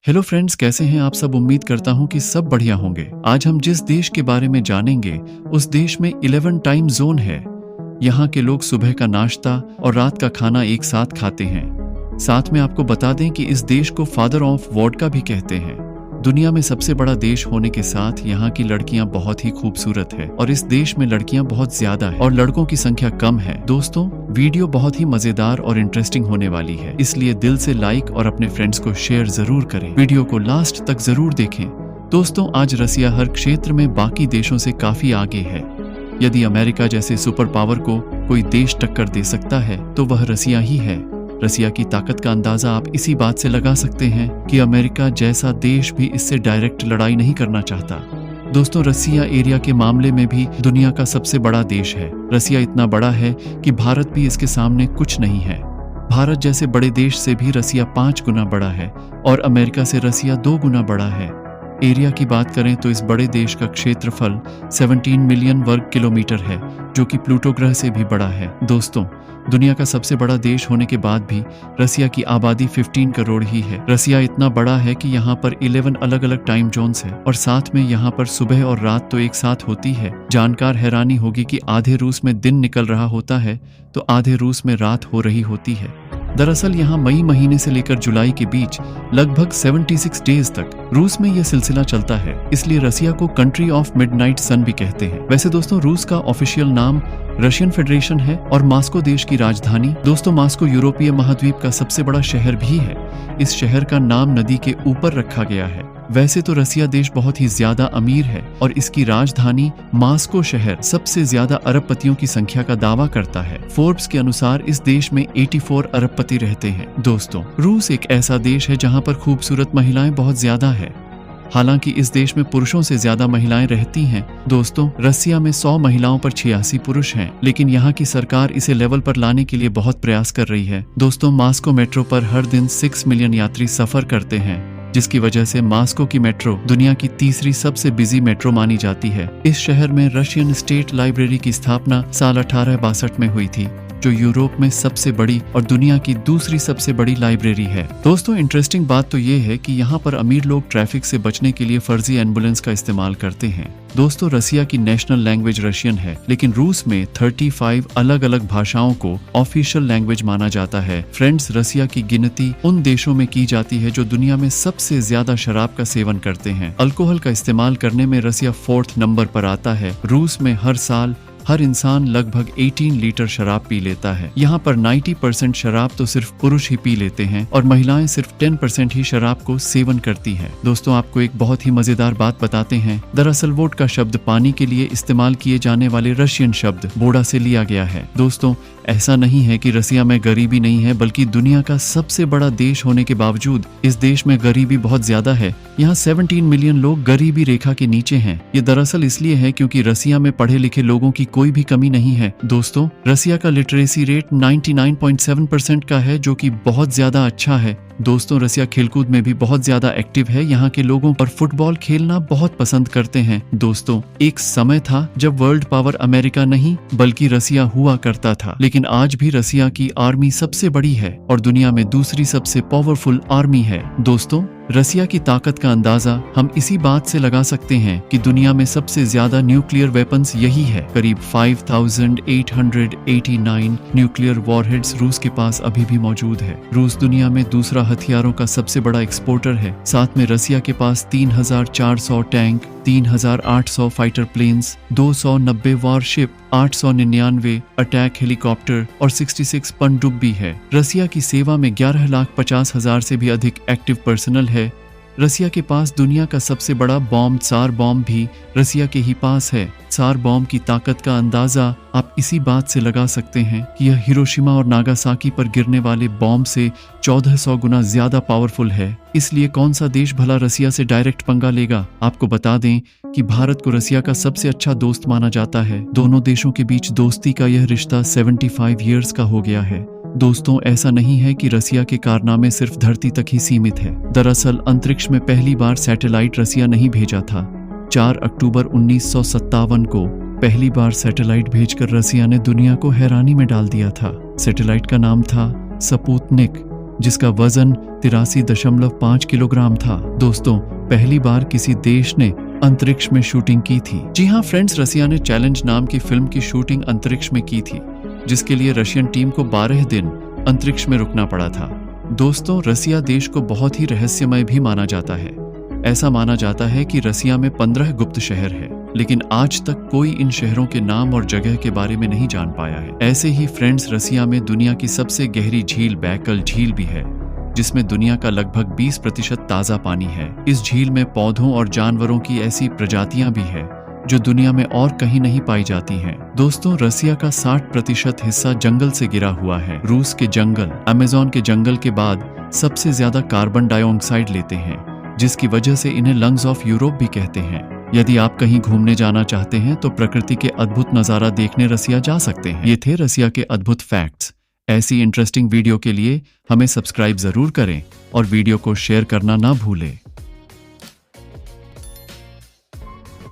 Hello friends, कैसे हैं आप सब। उम्मीद करता हूं कि सब बढ़िया होंगे। आज हम जिस देश के बारे में जानेंगे उस देश में 11 टाइम जोन है। यहाँ के लोग सुबह का नाश्ता और रात का खाना एक साथ खाते हैं। साथ में आपको बता दें कि इस देश को फादर ऑफ वोडका भी कहते हैं। दुनिया में सबसे बड़ा देश होने के साथ यहाँ की लड़कियां बहुत ही खूबसूरत है और इस देश में लड़कियां बहुत ज्यादा है और लड़कों की संख्या कम है। दोस्तों, वीडियो बहुत ही मजेदार और इंटरेस्टिंग होने वाली है, इसलिए दिल से लाइक और अपने फ्रेंड्स को शेयर जरूर करें। वीडियो को लास्ट तक जरूर देखें। दोस्तों, आज रसिया हर क्षेत्र में बाकी देशों से काफी आगे है। यदि अमेरिका जैसे सुपर पावर को कोई देश टक्कर दे सकता है तो वह रसिया ही है। रसिया की ताकत का अंदाजा आप इसी बात से लगा सकते हैं कि अमेरिका जैसा देश भी इससे डायरेक्ट लड़ाई नहीं करना चाहता। दोस्तों, रसिया एरिया के मामले में भी दुनिया का सबसे बड़ा देश है। रसिया इतना बड़ा है कि भारत भी इसके सामने कुछ नहीं है। भारत जैसे बड़े देश से भी रसिया 5 गुना बड़ा है और अमेरिका से रसिया 2 गुना बड़ा है। एरिया की बात करें तो इस बड़े देश का क्षेत्रफल 17 मिलियन वर्ग किलोमीटर है, जो कि प्लूटो ग्रह से भी बड़ा है। दोस्तों, दुनिया का सबसे बड़ा देश होने के बाद भी रसिया की आबादी 15 करोड़ ही है। रसिया इतना बड़ा है कि यहाँ पर 11 अलग अलग टाइम जोन्स है और साथ में यहाँ पर सुबह और रात तो एक साथ होती है। जानकार हैरानी होगी कि आधे रूस में दिन निकल रहा होता है तो आधे रूस में रात हो रही होती है। दरअसल यहाँ मई महीने से लेकर जुलाई के बीच लगभग 76 डेज तक रूस में यह सिलसिला चलता है, इसलिए रसिया को कंट्री ऑफ मिडनाइट सन भी कहते हैं। वैसे दोस्तों, रूस का ऑफिशियल नाम रशियन फेडरेशन है और मास्को देश की राजधानी। दोस्तों, मास्को यूरोपीय महाद्वीप का सबसे बड़ा शहर भी है। इस शहर का नाम नदी के ऊपर रखा गया है। वैसे तो रसिया देश बहुत ही ज्यादा अमीर है और इसकी राजधानी मास्को शहर सबसे ज्यादा अरबपतियों की संख्या का दावा करता है। फोर्ब्स के अनुसार इस देश में 84 अरबपति रहते हैं। दोस्तों, रूस एक ऐसा देश है जहां पर खूबसूरत महिलाएं बहुत ज्यादा है। हालांकि इस देश में पुरुषों से ज्यादा महिलाएं रहती हैं। दोस्तों, रसिया में 100 महिलाओं पर 86 पुरुष हैं, लेकिन यहाँ की सरकार इसे लेवल पर लाने के लिए बहुत प्रयास कर रही है। दोस्तों, मास्को मेट्रो पर हर दिन 6 मिलियन यात्री सफर करते हैं, जिसकी वजह से मास्को की मेट्रो दुनिया की तीसरी सबसे बिजी मेट्रो मानी जाती है। इस शहर में रशियन स्टेट लाइब्रेरी की स्थापना साल 1862 में हुई थी, जो यूरोप में सबसे बड़ी और दुनिया की दूसरी सबसे बड़ी लाइब्रेरी है। दोस्तों, इंटरेस्टिंग बात तो ये है कि यहाँ पर अमीर लोग ट्रैफिक से बचने के लिए फर्जी एम्बुलेंस का इस्तेमाल करते हैं। दोस्तों, रसिया की नेशनल लैंग्वेज रशियन है, लेकिन रूस में 35 अलग अलग भाषाओं को ऑफिशियल लैंग्वेज माना जाता है। फ्रेंड्स, रसिया की गिनती उन देशों में की जाती है जो दुनिया में सबसे ज्यादा शराब का सेवन करते हैं। अल्कोहल का इस्तेमाल करने में रसिया 4th नंबर पर आता है। रूस में हर साल हर इंसान लगभग 18 लीटर शराब पी लेता है। यहाँ पर 90% शराब तो सिर्फ पुरुष ही पी लेते हैं और महिलाएं सिर्फ 10% ही शराब को सेवन करती हैं। दोस्तों, आपको एक बहुत ही मजेदार बात बताते हैं। दरअसल वोडका शब्द पानी के लिए इस्तेमाल किए जाने वाले रशियन शब्द वोडा से लिया गया है। दोस्तों, ऐसा नहीं है कि रसिया में गरीबी नहीं है, बल्कि दुनिया का सबसे बड़ा देश होने के बावजूद इस देश में गरीबी बहुत ज्यादा है। यहाँ 17 मिलियन लोग गरीबी रेखा के नीचे हैं। ये दरअसल इसलिए है क्योंकि रसिया में पढ़े लिखे लोगों की कोई भी कमी नहीं है। दोस्तों, रसिया का लिटरेसी रेट 99.7% का है, जो कि बहुत ज्यादा अच्छा है। दोस्तों, रसिया खेलकूद में भी बहुत ज्यादा एक्टिव है। यहाँ के लोगों पर फुटबॉल खेलना बहुत पसंद करते हैं। दोस्तों, एक समय था जब वर्ल्ड पावर अमेरिका नहीं बल्कि रसिया हुआ करता था, लेकिन आज भी रसिया की आर्मी सबसे बड़ी है और दुनिया में दूसरी सबसे पावरफुल आर्मी है। दोस्तों, रसिया की ताकत का अंदाजा हम इसी बात से लगा सकते हैं कि दुनिया में सबसे ज्यादा न्यूक्लियर वेपन्स यही है। करीब 5889 न्यूक्लियर वॉरहेड्स रूस के पास अभी भी मौजूद है। रूस दुनिया में दूसरा हथियारों का सबसे बड़ा एक्सपोर्टर है। साथ में रसिया के पास 3400 tank, 3800 fighter planes, 290 warship, 899 attack helicopter और 66 पनडुब्बी है। रसिया की सेवा में 11,50,000 से भी अधिक एक्टिव पर्सनल है। रसिया के पास दुनिया का सबसे बड़ा बॉम्ब त्सार बॉम्ब भी रसिया के ही पास है। त्सार बॉम्ब की ताकत का अंदाजा आप इसी बात से लगा सकते हैं कि यह हिरोशिमा और नागासाकी पर गिरने वाले बॉम्ब से 1400 गुना ज्यादा पावरफुल है। इसलिए कौन सा देश भला रसिया से डायरेक्ट पंगा लेगा। आपको बता दें कि भारत को रसिया का सबसे अच्छा दोस्त माना जाता है। दोनों देशों के बीच दोस्ती का यह रिश्ता 75 ईयर्स का हो गया है। दोस्तों, ऐसा नहीं है कि रसिया के कारनामे सिर्फ धरती तक ही सीमित है। दरअसल अंतरिक्ष में पहली बार सैटेलाइट रसिया नहीं भेजा था। 4 अक्टूबर 1957 को पहली बार सैटेलाइट भेजकर रसिया ने दुनिया को हैरानी में डाल दिया था। सैटेलाइट का नाम था स्पुतनिक। जिसका वजन 83.5 किलोग्राम था। दोस्तों, पहली बार किसी देश ने अंतरिक्ष में शूटिंग की थी। जी हाँ फ्रेंड्स, रसिया ने चैलेंज नाम की फिल्म की शूटिंग अंतरिक्ष में की थी, जिसके लिए रशियन टीम को 12 दिन अंतरिक्ष में रुकना पड़ा था। दोस्तों, रसिया देश को बहुत ही रहस्यमय भी माना जाता है। ऐसा माना जाता है कि रसिया में 15 गुप्त शहर है, लेकिन आज तक कोई इन शहरों के नाम और जगह के बारे में नहीं जान पाया है। ऐसे ही फ्रेंड्स, रसिया में दुनिया की सबसे गहरी झील बैकल झील भी है, जिसमें दुनिया का लगभग 20% ताजा पानी है। इस झील में पौधों और जानवरों की ऐसी प्रजातियां भी है जो दुनिया में और कहीं नहीं पाई जाती हैं। दोस्तों, रसिया का 60% हिस्सा जंगल से घिरा हुआ है। रूस के जंगल अमेज़न के जंगल के बाद सबसे ज्यादा कार्बन डाइऑक्साइड लेते हैं, जिसकी वजह से इन्हें लंग्स ऑफ यूरोप भी कहते हैं। यदि आप कहीं घूमने जाना चाहते हैं तो प्रकृति के अद्भुत नज़ारा देखने रसिया जा सकते हैं। ये थे रसिया के अद्भुत फैक्ट्स। ऐसी इंटरेस्टिंग वीडियो के लिए हमें सब्सक्राइब जरूर करें और वीडियो को शेयर करना ना भूलें।